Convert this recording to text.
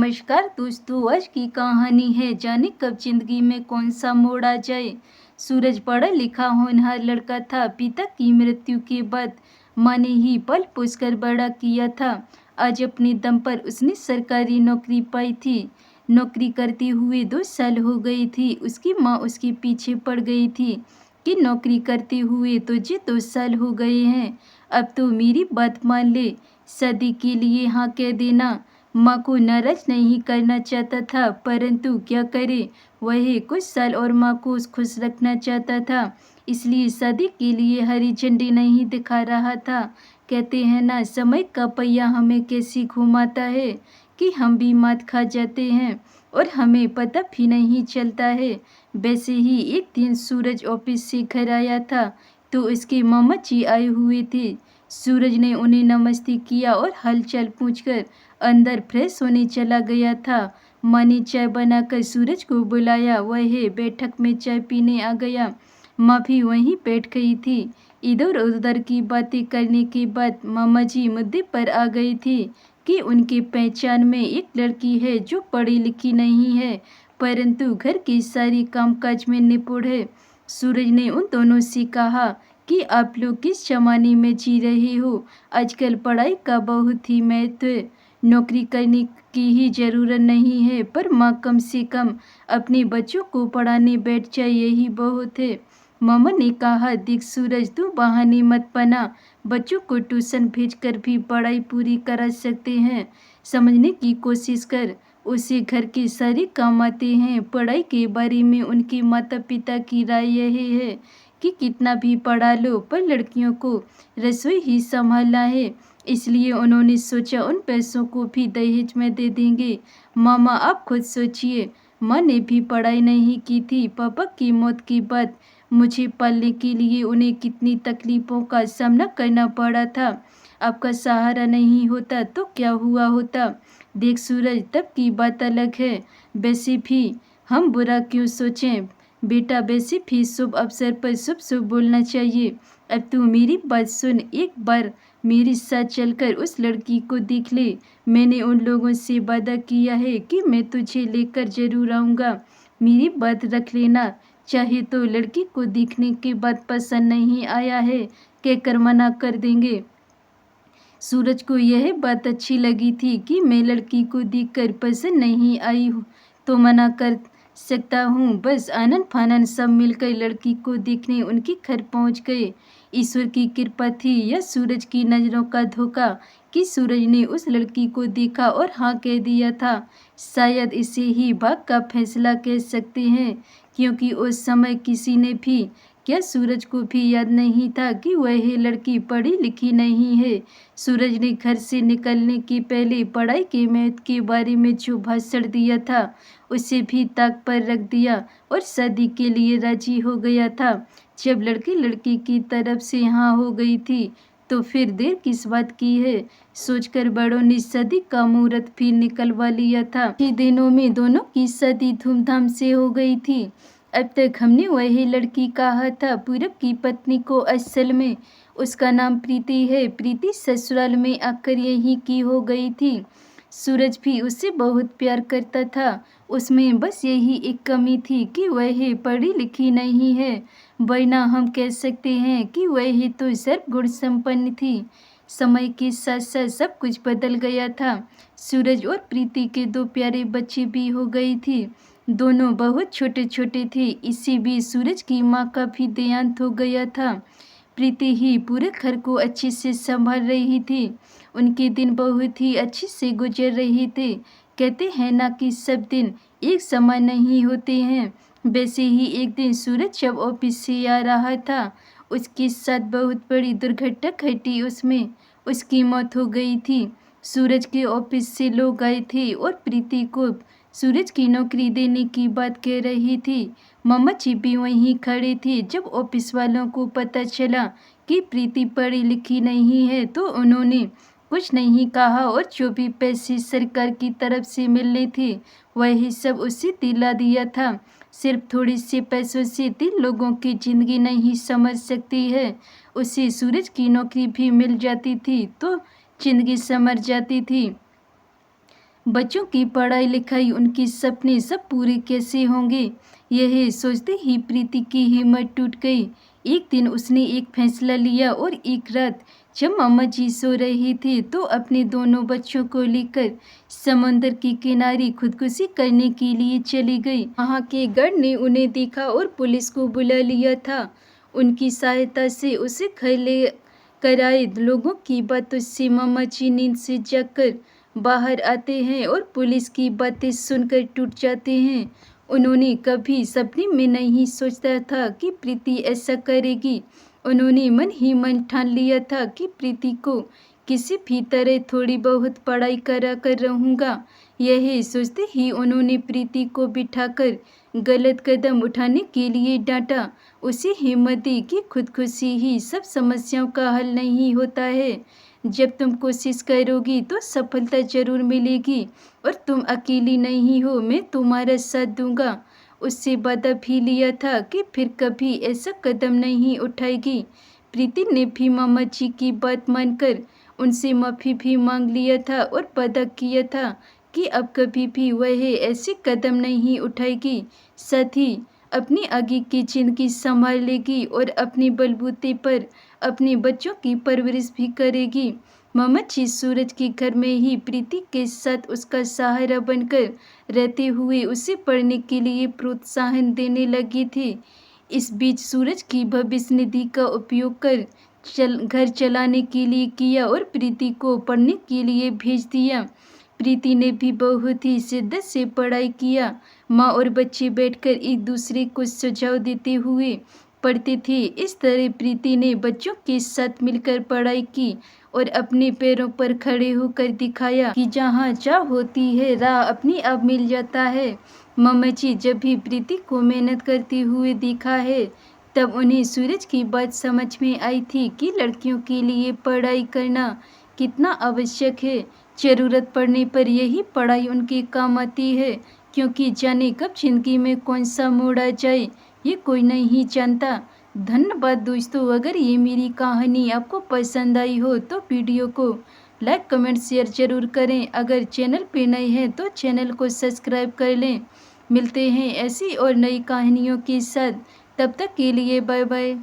नमस्कार दोस्तों, आज की कहानी है जाने कब जिंदगी में कौन सा मोड़ आ जाए। सूरज पढ़ा लिखा होनहार लड़का था। पिता की मृत्यु के बाद माँ ने ही पल पोस कर बड़ा किया था। आज अपने दम पर उसने सरकारी नौकरी पाई थी। नौकरी करते हुए 2 साल हो गई थी। उसकी माँ उसके पीछे पड़ गई थी कि नौकरी करते हुए तुझे 2 साल हो गए हैं, अब तो मेरी बात मान ले, शादी के लिए हाँ कह देना। माँ को नाराज नहीं करना चाहता था, परंतु क्या करे, वह कुछ साल और माँ को खुश रखना चाहता था, इसलिए शादी के लिए हरी झंडी नहीं दिखा रहा था। कहते हैं ना, समय का पहिया हमें कैसी घुमाता है कि हम भी मात खा जाते हैं और हमें पता भी नहीं चलता है। वैसे ही एक दिन सूरज ऑफिस से घर आया था तो उसके मामा जी आए हुए थे। सूरज ने उन्हें नमस्ते किया और हालचाल पूछकर अंदर फ्रेश होने चला गया था। माँ ने चाय बनाकर सूरज को बुलाया। वह बैठक में चाय पीने आ गया। माँ भी वहीं बैठ गई थी। इधर उधर की बातें करने के बाद मामा जी मुद्दे पर आ गए थे कि उनके पहचान में एक लड़की है जो पढ़ी लिखी नहीं है, परंतु घर के सारे कामकाज में निपुण है। सूरज ने उन दोनों से कहा कि आप लोग किस जमाने में जी रहे हो। आजकल पढ़ाई का बहुत ही महत्व है। नौकरी करने की ही जरूरत नहीं है, पर माँ कम से कम अपने बच्चों को पढ़ाने बैठ जाए, यही बहुत है। मामा ने कहा, देख सूरज, तू बहाने मत बना, बच्चों को ट्यूशन भेजकर भी पढ़ाई पूरी करा सकते हैं। समझने की कोशिश कर, उसे घर के सारे काम आते हैं। पढ़ाई के बारे में उनके माता पिता की राय यह है कि कितना भी पढ़ा लो, पर लड़कियों को रसोई ही संभालना है, इसलिए उन्होंने सोचा उन पैसों को भी दहेज में दे देंगे। मामा आप खुद सोचिए, माँ ने भी पढ़ाई नहीं की थी। पापा की मौत के बाद मुझे पालने के लिए उन्हें कितनी तकलीफ़ों का सामना करना पड़ा था। आपका सहारा नहीं होता तो क्या हुआ होता। देख सूरज, तब की बात अलग है। वैसे भी हम बुरा क्यों सोचें बेटा, वैसे भी शुभ अवसर पर शुभ शुभ बोलना चाहिए। अब तू मेरी बात सुन, एक बार मेरे साथ चलकर उस लड़की को देख ले। मैंने उन लोगों से वादा किया है कि मैं तुझे लेकर जरूर आऊँगा। मेरी बात रख लेना। चाहे तो लड़की को देखने के बाद पसंद नहीं आया है कहकर मना कर देंगे। सूरज को यह बात अच्छी लगी थी कि मैं लड़की को देखकर पसंद नहीं आई हूँ तो मना कर सकता हूँ। बस आनन फानन सब मिलकर लड़की को देखने उनके घर पहुँच गए। ईश्वर की कृपा थी या सूरज की नज़रों का धोखा कि सूरज ने उस लड़की को देखा और हाँ कह दिया था। शायद इसे ही भाग का फैसला कह सकते हैं, क्योंकि उस समय किसी ने भी, क्या सूरज को भी याद नहीं था कि वह लड़की पढ़ी लिखी नहीं है। सूरज ने घर से निकलने के पहले पढ़ाई के महत्व के बारे में जो भाषण दिया था उसे भी ताक पर रख दिया और शादी के लिए राजी हो गया था। जब लड़की की तरफ से हाँ हो गई थी तो फिर देर किस बात की है, सोचकर बड़ों ने शादी का मुहूर्त भी निकलवा लिया था। ही दिनों में दोनों की शादी धूमधाम से हो गई थी। अब तक हमने वही लड़की कहा था। पूरब की पत्नी को असल में उसका नाम प्रीति है। प्रीति ससुराल में आकर यहीं की हो गई थी। सूरज भी उससे बहुत प्यार करता था। उसमें बस यही एक कमी थी कि वह पढ़ी लिखी नहीं है, वरना हम कह सकते हैं कि वह तो सर्वगुण संपन्न थी। समय के साथ साथ सब कुछ बदल गया था। सूरज और प्रीति के 2 प्यारे बच्चे भी हो गई थी। दोनों बहुत छोटे छोटे थे। इसी बीच सूरज की माँ का भी देहांत हो गया था। प्रीति ही पूरे घर को अच्छे से संभाल रही थी। उनके दिन बहुत ही अच्छे से गुजर रहे थे। कहते हैं ना कि सब दिन एक समान नहीं होते हैं। वैसे ही एक दिन सूरज जब ऑफिस से आ रहा था, उसके साथ बहुत बड़ी दुर्घटना घटी। उसमें उसकी मौत हो गई थी। सूरज के ऑफिस से लोग आए थे और प्रीति को सूरज की नौकरी देने की बात कह रही थी। मम्मा जी भी वहीं खड़े थे। जब ऑफिस वालों को पता चला कि प्रीति पढ़ी लिखी नहीं है तो उन्होंने कुछ नहीं कहा और जो भी पैसे सरकार की तरफ से मिलने थे वही सब उसे दिला दिया था। सिर्फ थोड़ी से पैसों से 3 लोगों की जिंदगी नहीं समझ सकती है। उसे सूरज की नौकरी भी मिल जाती थी तो जिंदगी संवर जाती थी। बच्चों की पढ़ाई लिखाई, उनके सपने सब पूरे कैसे होंगे, यह सोचते ही प्रीति की हिम्मत टूट गई। एक दिन उसने एक फैसला लिया और एक रात जब मामा जी सो रहे थे तो अपने दोनों बच्चों को लेकर समुद्र के किनारे खुदकुशी करने के लिए चली गई। वहाँ के गार्ड ने उन्हें देखा और पुलिस को बुला लिया था। उनकी सहायता से उसे घर ले कर आए लोगों की बातों से मामा जी नींद से जागकर बाहर आते हैं और पुलिस की बातें सुनकर टूट जाते हैं। उन्होंने कभी सपने में नहीं सोचा था कि प्रीति ऐसा करेगी। उन्होंने मन ही मन ठान लिया था कि प्रीति को किसी भी तरह थोड़ी बहुत पढ़ाई करा कर रहूँगा। यही सोचते ही उन्होंने प्रीति को बिठाकर गलत कदम उठाने के लिए डांटा, उसे हिम्मत दी कि खुदकुशी ही सब समस्याओं का हल नहीं होता है। जब तुम कोशिश करोगी तो सफलता जरूर मिलेगी और तुम अकेली नहीं हो, मैं तुम्हारा साथ दूंगा। उससे वादा भी लिया था कि फिर कभी ऐसा कदम नहीं उठाएगी। प्रीति ने भी मामा जी की बात मानकर उनसे माफ़ी भी मांग लिया था और वादा किया था कि अब कभी भी वह ऐसे कदम नहीं उठाएगी। साथ ही अपनी आगे की जिंदगी संभाल लेगी और अपने बलबूते पर अपने बच्चों की परवरिश भी करेगी। मामा जी सूरज के घर में ही प्रीति के साथ उसका सहारा बनकर रहते हुए उसे पढ़ने के लिए प्रोत्साहन देने लगे थे। इस बीच सूरज की भविष्य निधि का उपयोग कर घर चलाने के लिए किया और प्रीति को पढ़ने के लिए भेज दिया। प्रीति ने भी बहुत ही शिद्दत से पढ़ाई किया। माँ और बच्चे बैठकर एक दूसरे को सुझाव देते हुए पढ़ते थे। इस तरह प्रीति ने बच्चों के साथ मिलकर पढ़ाई की और अपने पैरों पर खड़े होकर दिखाया कि जहाँ चाह होती है राह अपने आप मिल जाता है। मामा जी जब भी प्रीति को मेहनत करते हुए देखा है तब उन्हें सूरज की बात समझ में आई थी कि लड़कियों के लिए पढ़ाई करना कितना आवश्यक है। ज़रूरत पड़ने पर यही पढ़ाई उनके काम आती है, क्योंकि जाने कब जिंदगी में कौन सा मोड़ आ जाए ये कोई नहीं जानता। धन्यवाद दोस्तों। अगर ये मेरी कहानी आपको पसंद आई हो तो वीडियो को लाइक कमेंट शेयर ज़रूर करें। अगर चैनल पे नए हैं तो चैनल को सब्सक्राइब कर लें। मिलते हैं ऐसी और नई कहानियों के साथ, तब तक के लिए बाय बाय।